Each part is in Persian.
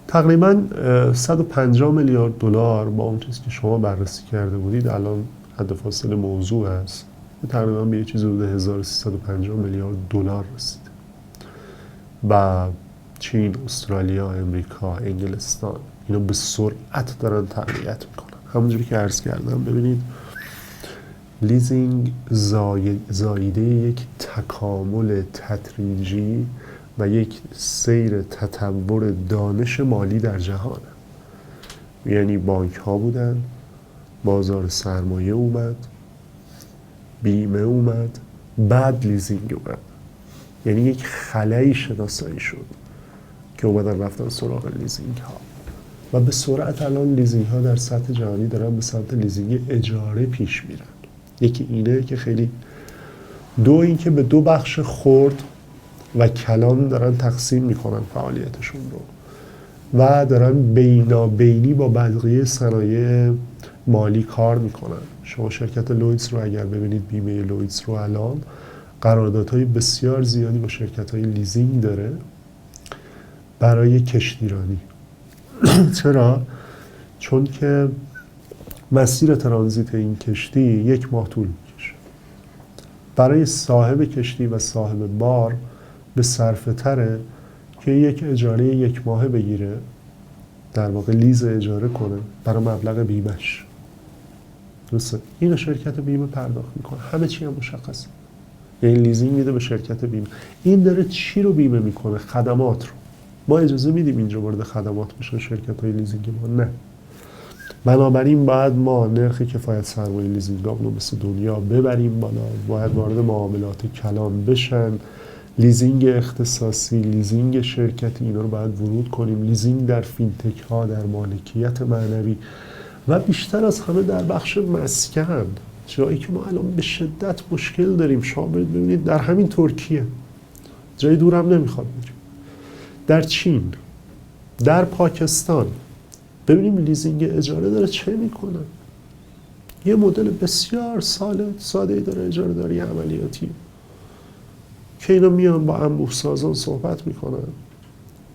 تقریبا 150 میلیارد دلار با اون چیزی که شما بررسی کرده بودید الان حد فاصل موضوع است، تقریبا به یه چیزی حدود 1350 میلیارد دلار رسید. و چین، استرالیا، امریکا، انگلستان اینا به سرعت دارن تقویت میکنن. همونجوری که عرض کردم ببینید لیزینگ زایده یک تکامل تدریجی و یک سیر تطور دانش مالی در جهانه. یعنی بانک ها بودن، بازار سرمایه اومد، بیمه اومد، بعد لیزینگ اومد. یعنی یک خلایی شناسایی شد که اومدن رفتن سراغ لیزینگ ها و به سرعت الان لیزینگ ها در سطح جهانی دارن به سمت لیزینگ اجاره پیش میرن. یکی اینه که خیلی، دو این که به دو بخش خرد و کلان دارن تقسیم میکنن فعالیتشون رو و دارن بینابینی با بقیه صنایع مالی کار میکنن. شما شرکت لویدز رو اگر ببینید، بیمه لویدز رو الان قراردادهای بسیار زیادی با شرکت‌های لیزینگ داره برای کشتیرانی. چرا؟ چون که مسیر ترانزیت این کشتی 1 ماه طول میکشه. برای صاحب کشتی و صاحب بار به صرفه تره که یک اجاره 1 ماهه بگیره، در واقع لیز اجاره کنه برای مبلغ بیمهش. درسته؟ این شرکت بیمه پرداخت میکنه، همه چی هم مشخصه. یعنی لیزینگ میده به شرکت بیمه. این داره چی رو بیمه میکنه؟ خدمات رو. ما اجازه میدیم اینجا وارد خدمات بشن شرکت های لیزینگ ما؟ نه. بنابراین باید ما نرخ کفایت سرمایه لیزینگ ها رو مثل دنیا ببریم بالا، باید وارد معاملات کلان بشن، لیزینگ اختصاصی، لیزینگ شرکتی، اینا رو باید ورود کنیم، لیزینگ در فینتک ها، در مالکیت معنوی و بیشتر از همه در بخش مسکن، جایی که ما الان به شدت مشکل داریم. شما ببینید در همین ترکیه، جای دورم نمیخواد بریم، در چین، در پاکستان، ببینیم لیزینگ اجاره داره چه میکنه. یه مدل بسیار ساده‌ای داره اجاره داری عملیاتی که اینا میان با انبوه سازان صحبت میکنن،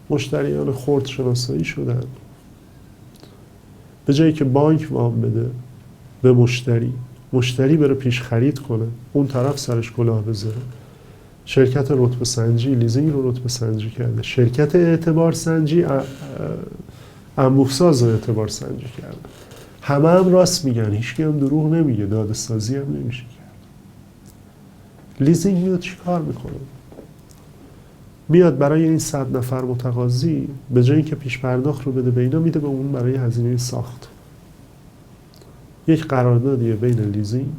مشتریان خرد شناسایی شدن، به جایی که بانک وام بده به مشتری بره پیش خرید کنه، اون طرف سرش کلاه بذاره. شرکت رتبه سنجی لیزینگ رو رتبه سنجی کرده، شرکت اعتبار سنجی انبوه ساز رو اعتبار سنجی کرده. همه هم راست میگن، هیچکی هم دروغ نمیگه، داده سازی هم نمیشه کرد. لیزینگ میاد چی کار میکنه؟ میاد برای این 100 نفر متقاضی به جای اینکه پیش پرداخت رو بده به اینا، میده به اون برای هزینه ساخت. یک قراردادیه بین لیزینگ،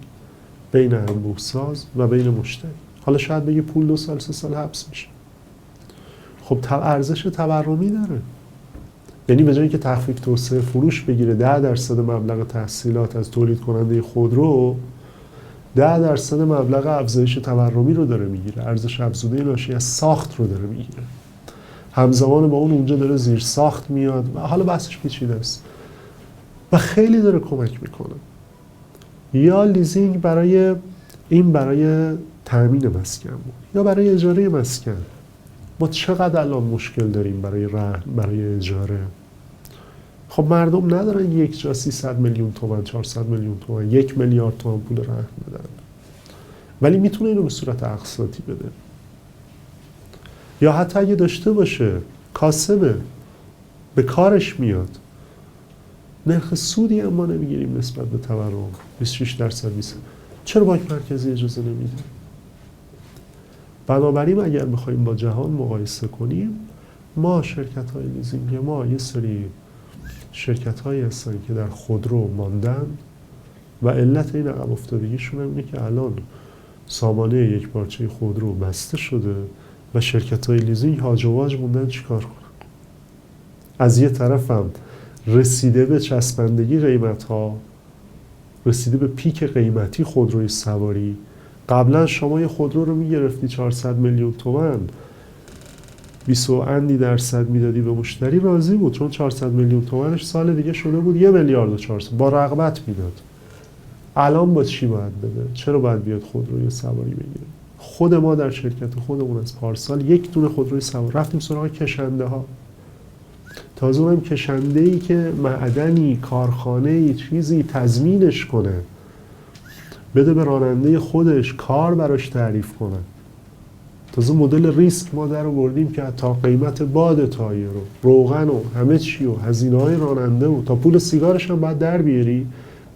بین انبوه ساز و بین مشتری. حالا شاید بگه پول 2 سال 3 سال حبس میشه. خب ارزش تورمی داره. یعنی به جای اینکه تخفیف توسعه فروش بگیره 10% مبلغ تحصیلات از تولید کننده خودرو، 10% مبلغ افزایش تورمی رو داره میگیره، ارزش افزوده ناشی از ساخت رو داره میگیره. همزمان با اون اونجا داره زیر ساخت میاد و حالا بحثش پیچیده است و خیلی داره کمک میکنه. یا لیزینگ برای تامین مسکن بود یا برای اجاره مسکن. ما چقدر الان مشکل داریم برای رهن، برای اجاره. خب مردم ندارن یک جا 300 میلیون تومان، 400 میلیون تومان، 1 میلیارد تومان پول رهن بدن، ولی میتونه اینو به صورت اقساطی بده. یا حتی اگه داشته باشه کاسبه، به کارش میاد، نرخ سودی هم ما نمیگیریم نسبت به تورم 26%. چرا بانک مرکزی اجازه نمیده؟ بنابراین اگر بخوایم با جهان مقایسه کنیم، ما شرکت‌های لیزینگ ما یه سری شرکت‌هایی هستن که در خودرو ماندن و علت این عقب افتادگیشون اینه که الان سامانه یک پارچه خودرو بسته شده و شرکت‌های لیزینگ هاج و واج موندن چیکار کنن. از یه طرف هم رسیده به چسبندگی قیمت‌ها، رسیده به پیک قیمتی خودروی سواری. قبلا شما یه خودرو رو میگرفتی 400 میلیون تومان، 20% میدادی به مشتری، راضی بود، چون 400 میلیون تومانش سال دیگه شده بود 1 میلیارد و 400، با رغبت میداد. الان با چی باید بده؟ چرا باید بیاد خودروی سواری بگیره؟ خود ما در شرکت خودمون از پارسال 1 دونه خودروی سواری رفتیم سراغ کشنده ها. تازه اونم کشنده‌ای که معدنی، کارخانه‌ای، چیزی تضمینش کنه، بده به راننده خودش کار براش تعریف کنه. تازه مدل ریسک ما در آوردیم که تا قیمت باد تایر و روغن و همه چی و هزینه‌های راننده و تا پول سیگارش هم باید در بیاری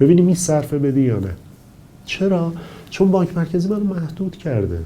ببینیم این صرفه بدی یا نه. چرا؟ چون بانک مرکزی منو محدود کرده.